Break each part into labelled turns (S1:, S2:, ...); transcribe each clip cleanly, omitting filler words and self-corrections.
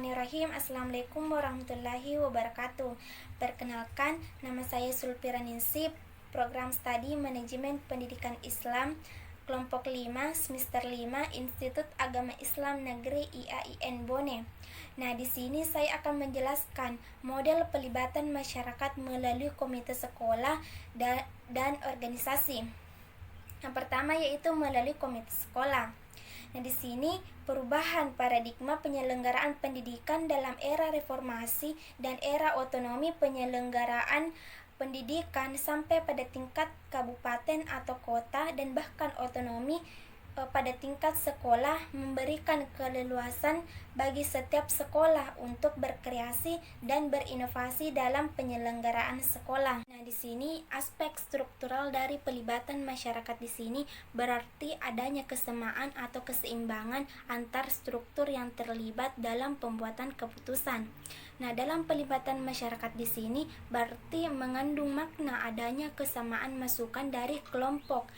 S1: Bismillahirrahmanirrahim. Assalamualaikum warahmatullahi wabarakatuh. Perkenalkan, nama saya Sulpiraningsih, Program Studi Manajemen Pendidikan Islam, Kelompok 5, Semester 5, Institut Agama Islam Negeri IAIN Bone. Nah, di sini saya akan menjelaskan model pelibatan masyarakat melalui komite sekolah dan organisasi. Yang pertama yaitu melalui komite sekolah. Nah, di sini perubahan paradigma penyelenggaraan pendidikan dalam era reformasi dan era otonomi penyelenggaraan pendidikan sampai pada tingkat kabupaten atau kota dan bahkan otonomi pada tingkat sekolah memberikan keleluasan bagi setiap sekolah untuk berkreasi dan berinovasi dalam penyelenggaraan sekolah. Nah, di sini aspek struktural dari pelibatan masyarakat di sini berarti adanya kesamaan atau keseimbangan antar struktur yang terlibat dalam pembuatan keputusan. Nah, dalam pelibatan masyarakat di sini berarti mengandung makna adanya kesamaan masukan dari kelompok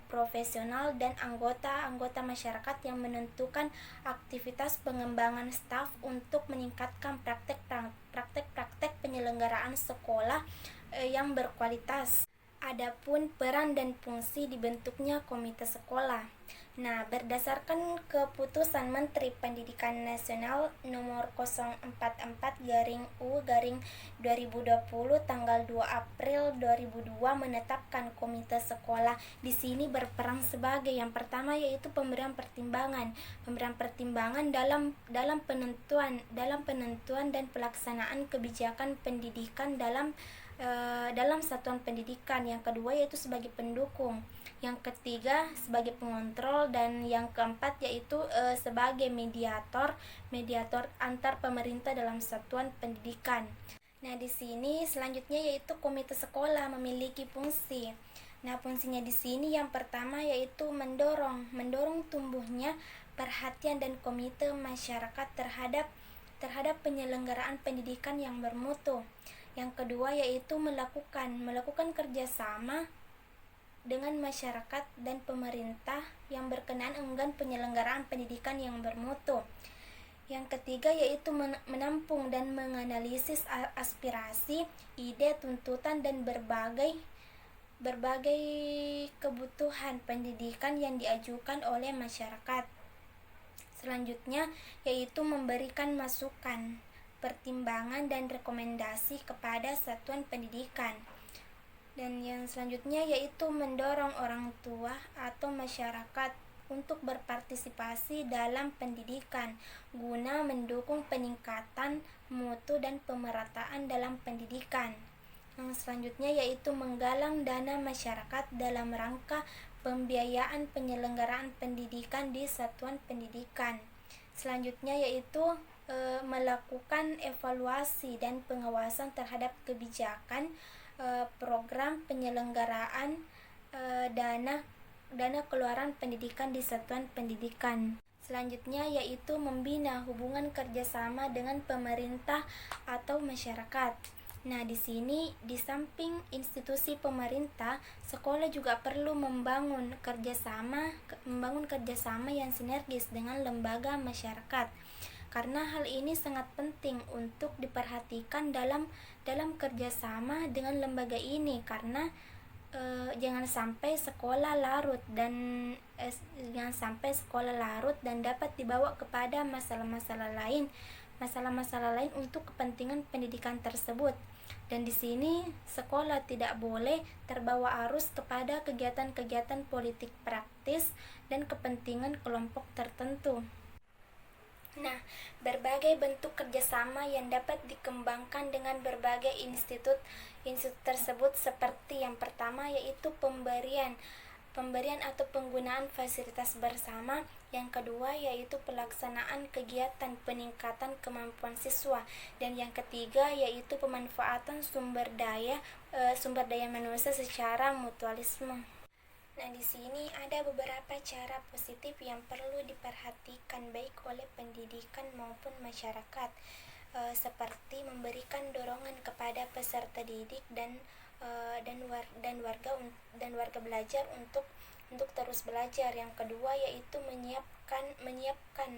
S1: profesional dan anggota masyarakat yang menentukan aktivitas pengembangan staf untuk meningkatkan praktek penyelenggaraan sekolah yang berkualitas. Adapun peran dan fungsi dibentuknya komite sekolah. Nah, berdasarkan keputusan Menteri Pendidikan Nasional nomor 044/U/2020 tanggal 2 April 2002 menetapkan komite sekolah di sini berperan sebagai yang pertama yaitu pemberian pertimbangan dalam penentuan dan pelaksanaan kebijakan pendidikan dalam satuan pendidikan. Yang kedua yaitu sebagai pendukung, yang ketiga sebagai pengontrol, dan yang keempat yaitu sebagai mediator antar pemerintah dalam satuan pendidikan. Nah, di sini selanjutnya yaitu komite sekolah memiliki fungsi. Nah, fungsinya di sini yang pertama yaitu mendorong tumbuhnya perhatian dan komite masyarakat terhadap penyelenggaraan pendidikan yang bermutu. Yang kedua yaitu melakukan kerjasama dengan masyarakat dan pemerintah yang berkenaan dengan penyelenggaraan pendidikan yang bermutu. Yang ketiga yaitu menampung dan menganalisis aspirasi, ide, tuntutan, dan berbagai kebutuhan pendidikan yang diajukan oleh masyarakat. Selanjutnya yaitu memberikan masukan, pertimbangan, dan rekomendasi kepada satuan pendidikan. Dan yang selanjutnya yaitu mendorong orang tua atau masyarakat untuk berpartisipasi dalam pendidikan guna mendukung peningkatan mutu dan pemerataan dalam pendidikan. Yang selanjutnya yaitu menggalang dana masyarakat dalam rangka pembiayaan penyelenggaraan pendidikan di satuan pendidikan. Selanjutnya yaitu melakukan evaluasi dan pengawasan terhadap kebijakan program penyelenggaraan dana keluaran pendidikan di satuan pendidikan. Selanjutnya yaitu membina hubungan kerjasama dengan pemerintah atau masyarakat. Nah, di sini di samping institusi pemerintah, sekolah juga perlu membangun kerjasama yang sinergis dengan lembaga masyarakat. Karena hal ini sangat penting untuk diperhatikan dalam kerjasama dengan lembaga ini, karena jangan sampai sekolah larut dan dapat dibawa kepada masalah-masalah lain untuk kepentingan pendidikan tersebut. Dan di sini sekolah tidak boleh terbawa arus kepada kegiatan-kegiatan politik praktis dan kepentingan kelompok tertentu. Nah, berbagai bentuk kerjasama yang dapat dikembangkan dengan berbagai institut tersebut seperti yang pertama yaitu pemberian atau penggunaan fasilitas bersama. Yang kedua yaitu pelaksanaan kegiatan peningkatan kemampuan siswa, dan yang ketiga yaitu pemanfaatan sumber daya manusia secara mutualisme. Nah, di sini ada beberapa cara positif yang perlu diperhatikan baik oleh pendidikan maupun masyarakat, seperti memberikan dorongan kepada peserta didik dan warga belajar untuk untuk terus belajar. Yang kedua yaitu menyiapkan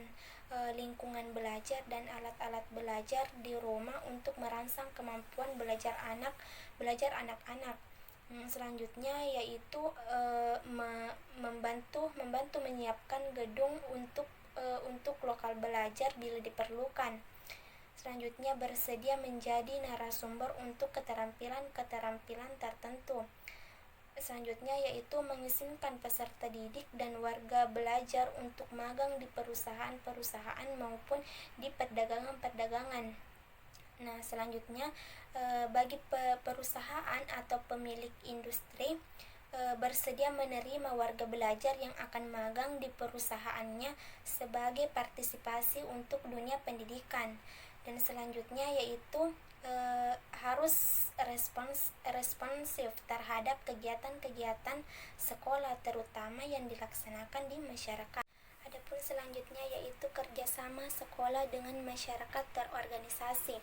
S1: lingkungan belajar dan alat-alat belajar di rumah untuk merangsang kemampuan belajar anak-anak. Selanjutnya yaitu membantu menyiapkan gedung untuk lokal belajar bila diperlukan. Selanjutnya bersedia menjadi narasumber untuk keterampilan tertentu. Selanjutnya yaitu mengizinkan peserta didik dan warga belajar untuk magang di perusahaan-perusahaan maupun di perdagangan-perdagangan. Nah, selanjutnya bagi perusahaan atau pemilik industri bersedia menerima warga belajar yang akan magang di perusahaannya sebagai partisipasi untuk dunia pendidikan. Dan selanjutnya yaitu harus responsif terhadap kegiatan-kegiatan sekolah terutama yang dilaksanakan di masyarakat. Adapun selanjutnya yaitu kerjasama sekolah dengan masyarakat terorganisasi.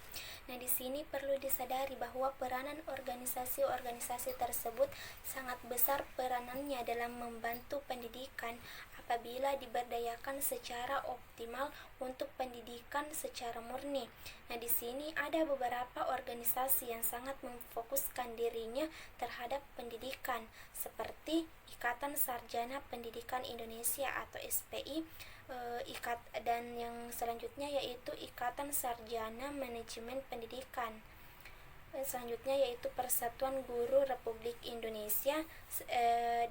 S1: Nah, di sini perlu disadari bahwa peranan organisasi-organisasi tersebut sangat besar peranannya dalam membantu pendidikan apabila diberdayakan secara optimal untuk pendidikan secara murni. Nah, di sini ada beberapa organisasi yang sangat memfokuskan dirinya terhadap pendidikan seperti Ikatan Sarjana Pendidikan Indonesia atau SPI, dan yang selanjutnya yaitu Ikatan Sarjana Manajemen Pendidikan. Selanjutnya yaitu Persatuan Guru Republik Indonesia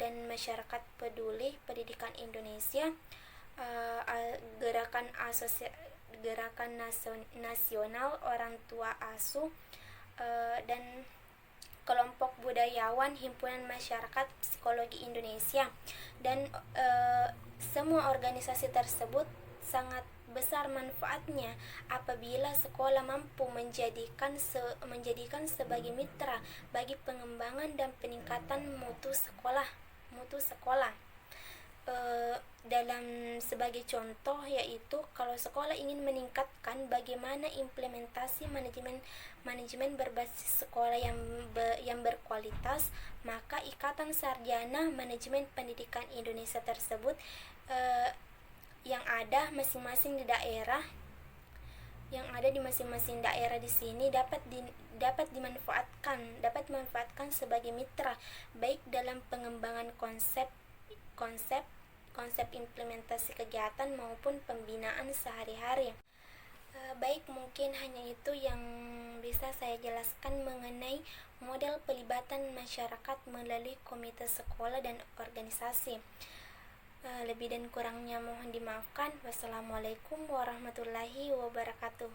S1: dan Masyarakat Peduli Pendidikan Indonesia, Gerakan Nasional Orang Tua Asuh, dan kelompok budayawan Himpunan Masyarakat Psikologi Indonesia. Dan semua organisasi tersebut sangat besar manfaatnya apabila sekolah mampu menjadikan sebagai mitra bagi pengembangan dan peningkatan mutu sekolah. Dalam sebagai contoh yaitu kalau sekolah ingin meningkatkan bagaimana implementasi manajemen berbasis sekolah yang berkualitas, maka Ikatan Sarjana Manajemen Pendidikan Indonesia tersebut yang ada di masing-masing daerah di sini dapat dimanfaatkan sebagai mitra baik dalam pengembangan konsep implementasi kegiatan maupun pembinaan sehari-hari. Baik, mungkin hanya itu yang bisa saya jelaskan mengenai model pelibatan masyarakat melalui komite sekolah dan organisasi. Lebih dan kurangnya mohon dimaafkan. Wassalamualaikum warahmatullahi wabarakatuh.